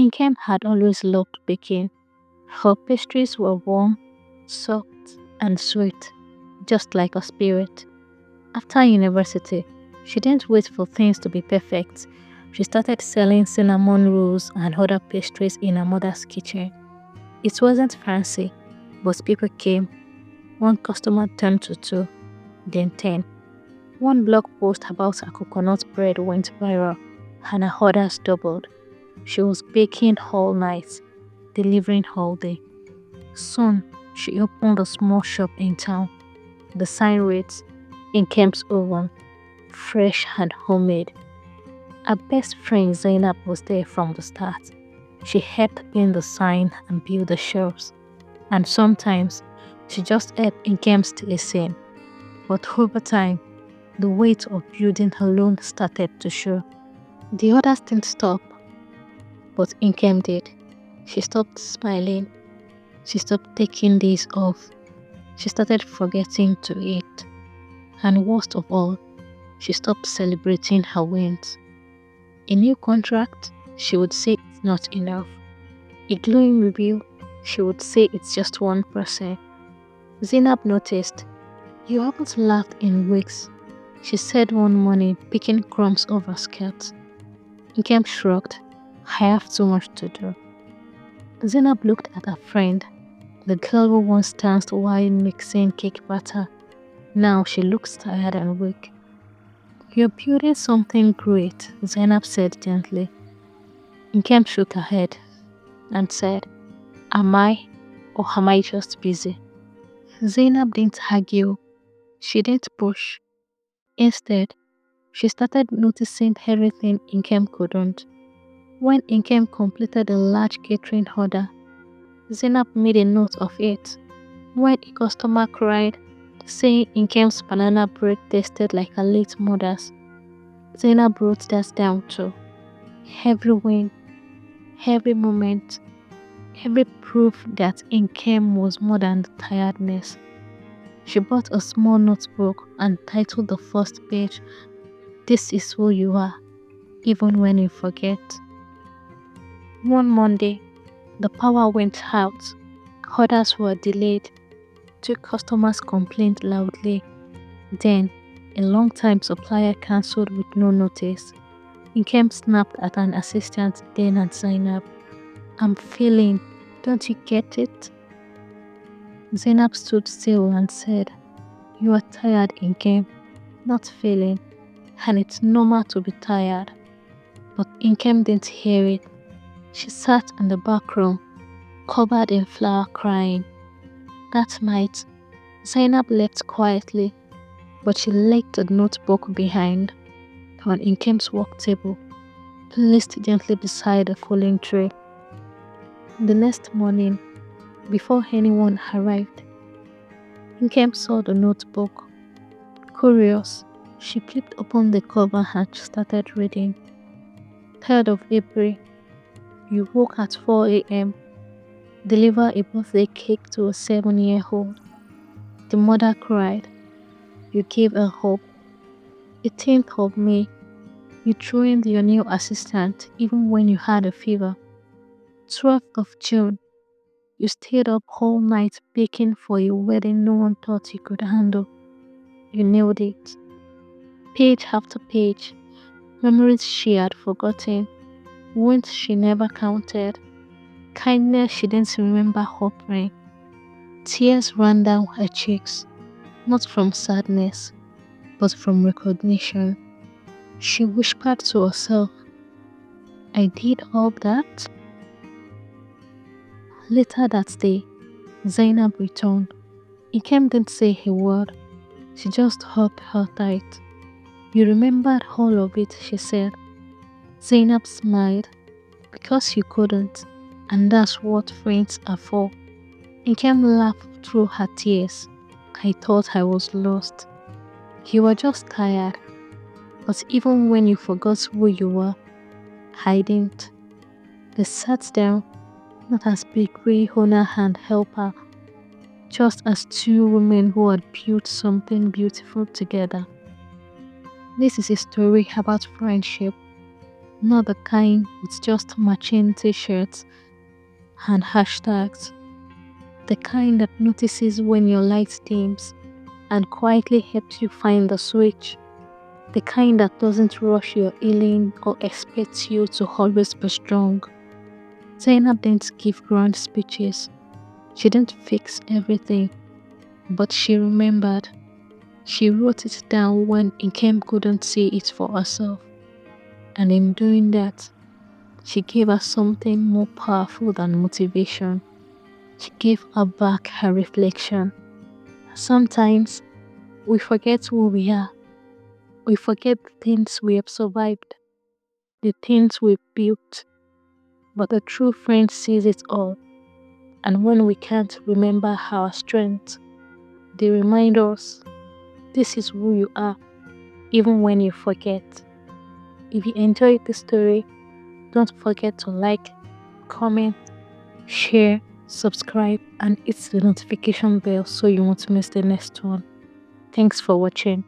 Nkem had always loved baking. Her pastries were warm, soft, and sweet, just like her spirit. After university, she didn't wait for things to be perfect. She started selling cinnamon rolls and other pastries in her mother's kitchen. It wasn't fancy, but people came. One customer turned to two, then 10. One blog post about her coconut bread went viral, and her orders doubled. She was baking all night, delivering all day. Soon, she opened a small shop in town. The sign reads, Nkem's Oven, fresh and homemade. Her best friend Zainab was there from the start. She helped paint the sign and build the shelves. And sometimes, she just helped Nkem stay sane. But over time, the weight of building alone started to show. The others didn't stop, but Nkem did. She stopped smiling. She stopped taking days off. She started forgetting to eat. And worst of all, she stopped celebrating her wins. A new contract, she would say it's not enough. A glowing review, she would say it's just 1%. Zainab noticed, "You haven't laughed in weeks," she said one morning, picking crumbs off her skirt. Nkem shrugged. "I have too much to do." Zainab looked at her friend, the girl who once danced while mixing cake batter. Now she looks tired and weak. "You're building something great," Zainab said gently. Nkem shook her head and said, "Am I, or am I just busy?" Zainab didn't argue. She didn't push. Instead, she started noticing everything Nkem couldn't. When Nkem completed a large catering order, Zainab made a note of it. When a customer cried, saying Nkem's banana bread tasted like her late mother's, Zainab wrote that down too. Every win, every moment, every proof that Nkem was more than the tiredness. She bought a small notebook and titled the first page, "This is who you are, even when you forget." One Monday, the power went out. Orders were delayed. Two customers complained loudly. Then, a long-time supplier cancelled with no notice. Nkem snapped at an assistant, then at Zainab. "I'm failing. Don't you get it?" Zainab stood still and said, "You are tired, Nkem, not failing. And it's normal to be tired." But Nkem didn't hear it. She sat in the back room, covered in flour, crying. That night, Zainab left quietly, but she left the notebook behind on Nkem's work table, placed gently beside the cooling tray. The next morning, before anyone arrived, Nkem saw the notebook. Curious, she flipped open the cover and started reading. 3rd of April, you woke at 4 a.m., deliver a birthday cake to a 7-year-old. The mother cried. You gave her hope. 18th of May, you trained your new assistant even when you had a fever. 12th of June, you stayed up all night baking for a wedding no one thought you could handle. You nailed it. Page after page, memories she had forgotten, wounds she never counted, kindness she didn't remember offering. Tears ran down her cheeks, not from sadness, but from recognition. She whispered to herself, I did all that? Later that day, Zainab returned. Nkem didn't say a word. She just hugged her tight. You remembered all of it, she said. Zainab smiled. Because you couldn't, and that's what friends are for. Nkem laughed through her tears. I thought I was lost. You were just tired. But even when you forgot who you were, I didn't. They sat down, not as bakery owner and helper, just as two women who had built something beautiful together. This is a story about friendship, not the kind with just matching t-shirts and hashtags, the kind that notices when your light dims and quietly helps you find the switch, the kind that doesn't rush your healing or expects you to always be strong. Zainab didn't give grand speeches. She didn't fix everything, but she remembered. She wrote it down when Nkem couldn't see it for herself. And in doing that, she gave us something more powerful than motivation. She gave her back her reflection. Sometimes we forget who we are. We forget the things we have survived, the things we've built. But a true friend sees it all. And when we can't remember our strength, they remind us this is who you are, even when you forget. If you enjoyed this story, don't forget to like, comment, share, subscribe, and hit the notification bell so you won't miss the next one. Thanks for watching.